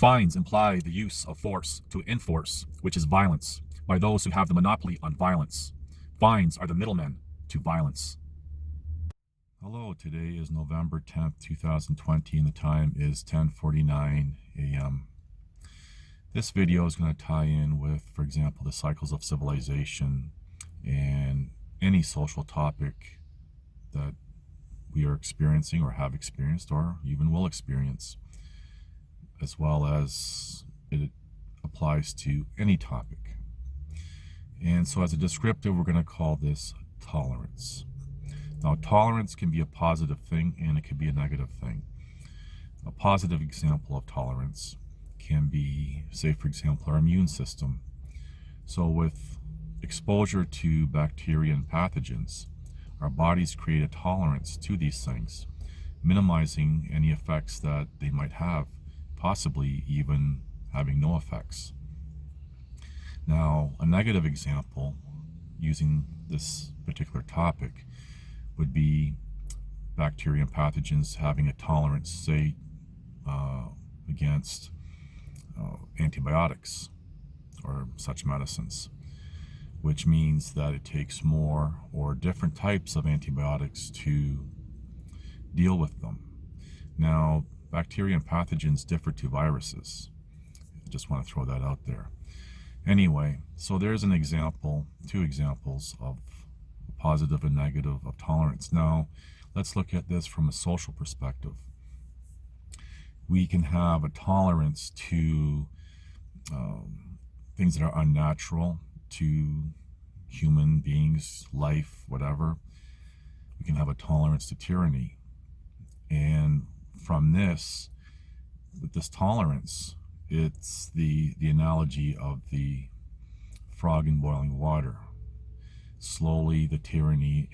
Fines imply the use of force to enforce, which is violence, by those who have the monopoly on violence. Fines are the middlemen to violence. Hello, today is November 10th, 2020, and the time is 10:49 a.m. This video is going to tie in with, for example, the cycles of civilization and any social topic that we are experiencing or have experienced or even will experience, as well as it applies to any topic. And so as a descriptive, we're going to call this tolerance. Now, tolerance can be a positive thing and it can be a negative thing. A positive example of tolerance can be, say, for example, our immune system. So with exposure to bacteria and pathogens, our bodies create a tolerance to these things, minimizing any effects that they might have, possibly even having no effects. Now, a negative example using this particular topic would be bacteria and pathogens having a tolerance, say, against antibiotics or such medicines, which means that it takes more or different types of antibiotics to deal with them. Now, bacteria and pathogens differ to viruses. I just want to throw that out there. Anyway, so there's an example, two examples of positive and negative of tolerance. Now, let's look at this from a social perspective. We can have a tolerance to things that are unnatural to human beings, life, whatever. We can have a tolerance to tyranny. And from this, with this tolerance, it's the analogy of the frog in boiling water. Slowly, the tyranny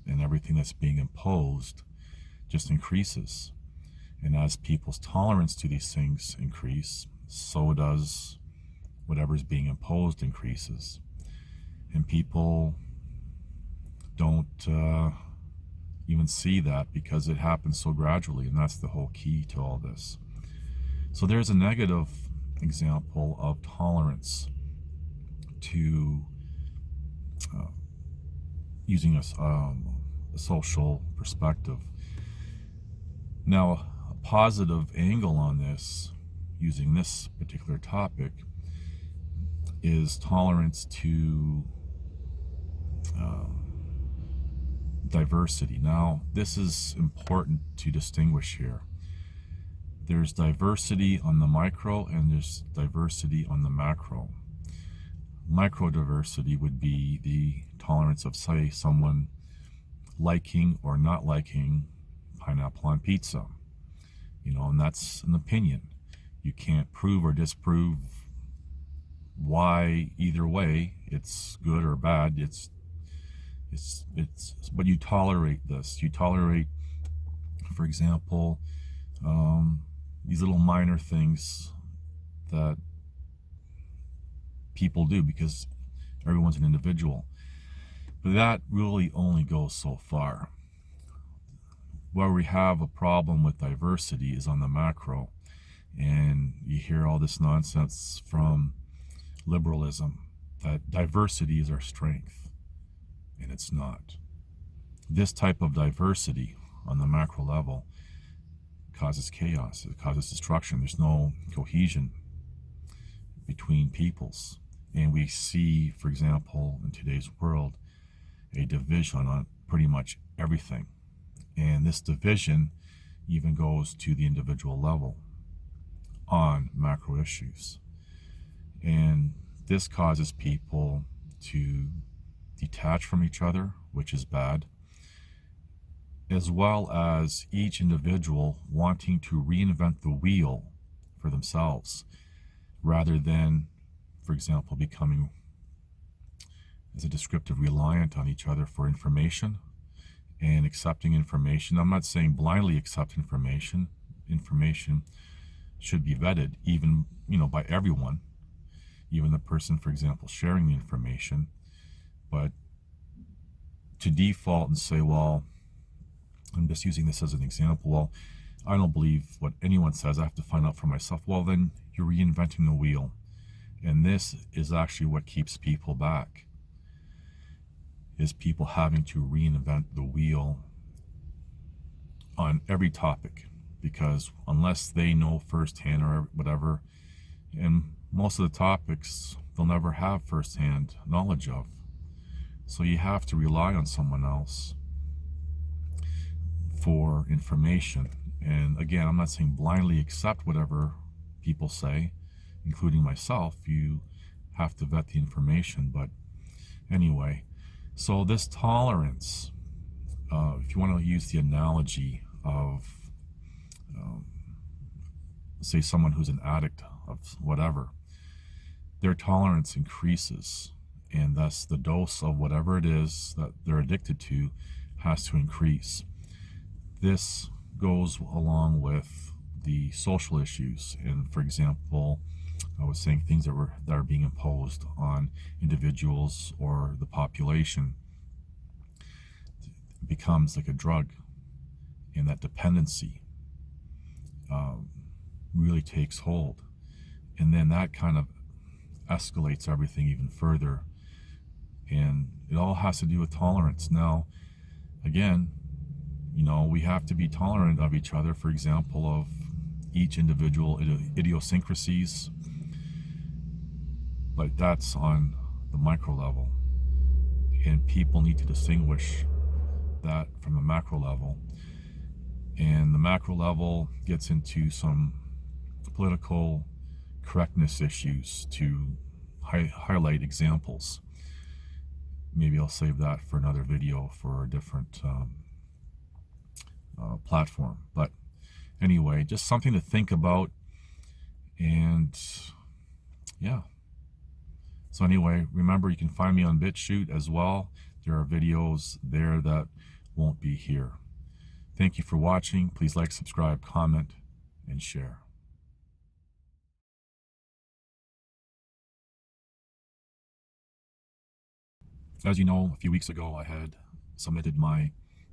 and everything that's being imposed just increases. And as people's tolerance to these things increase, so does whatever's being imposed increases. And people don't even see that because it happens so gradually, and that's the whole key to all this. So there's a negative example of tolerance to using a social perspective. Now, a positive angle on this, using this particular topic, is tolerance to diversity. Now, this is important to distinguish here. There's diversity on the micro and there's diversity on the macro. Micro diversity would be the tolerance of, say, someone liking or not liking pineapple on pizza. And that's an opinion. You can't prove or disprove why either way it's good or bad. But you tolerate this. You tolerate, for example, these little minor things that people do because everyone's an individual. But that really only goes so far. Where we have a problem with diversity is on the macro. And you hear all this nonsense from liberalism that diversity is our strength. And it's not. This type of diversity on the macro level causes chaos. It causes destruction. There's no cohesion between peoples. And we see, for example, in today's world, a division on pretty much everything. And this division even goes to the individual level on macro issues. And this causes people to detach from each other, which is bad, as well as each individual wanting to reinvent the wheel for themselves, rather than, for example, becoming, as a descriptive, reliant on each other for information and accepting information. I'm not saying blindly accept information. Information should be vetted, even, by everyone, even the person, for example, sharing the information. But to default and say, well, I'm just using this as an example, well, I don't believe what anyone says, I have to find out for myself. Well, then You're reinventing the wheel. And this is actually what keeps people back, is people having to reinvent the wheel on every topic, because unless they know firsthand or whatever, and most of the topics they'll never have firsthand knowledge of. So you have to rely on someone else for information. And again, I'm not saying blindly accept whatever people say, including myself. You have to vet the information. But anyway, so this tolerance, if you want to use the analogy of say someone who's an addict of whatever, their tolerance increases, and thus the dose of whatever it is that they're addicted to has to increase. This goes along with the social issues. And for example, I was saying things that are being imposed on individuals or the population. It becomes like a drug, and that dependency really takes hold, and then that kind of escalates everything even further. And it all has to do with tolerance. Now, again, we have to be tolerant of each other, for example, of each individual idiosyncrasies, but that's on the micro level, and people need to distinguish that from the macro level. And the macro level gets into some political correctness issues to highlight examples. Maybe I'll save that for another video for a different platform. But anyway, just something to think about. And yeah. So anyway, remember, you can find me on BitChute as well. There are videos there that won't be here. Thank you for watching. Please like, subscribe, comment, and share. As you know, a few weeks ago, I had submitted my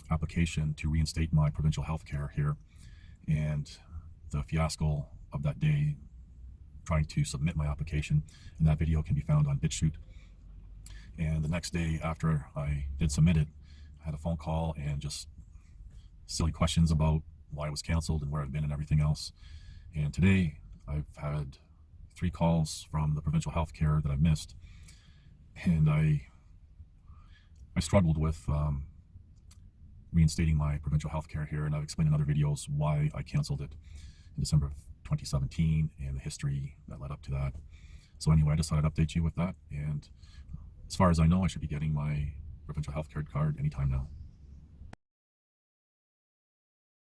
application to reinstate my provincial health care here, and the fiasco of that day trying to submit my application, and that video can be found on BitChute. And the next day after I did submit it, I had a phone call and just silly questions about why it was canceled and where I've been and everything else. And today I've had 3 calls from the provincial health care that I've missed, and I struggled with reinstating my provincial health care here, and I've explained in other videos why I canceled it in December of 2017 and the history that led up to that. So anyway, I decided to update you with that, and as far as I know, I should be getting my provincial health care card anytime now.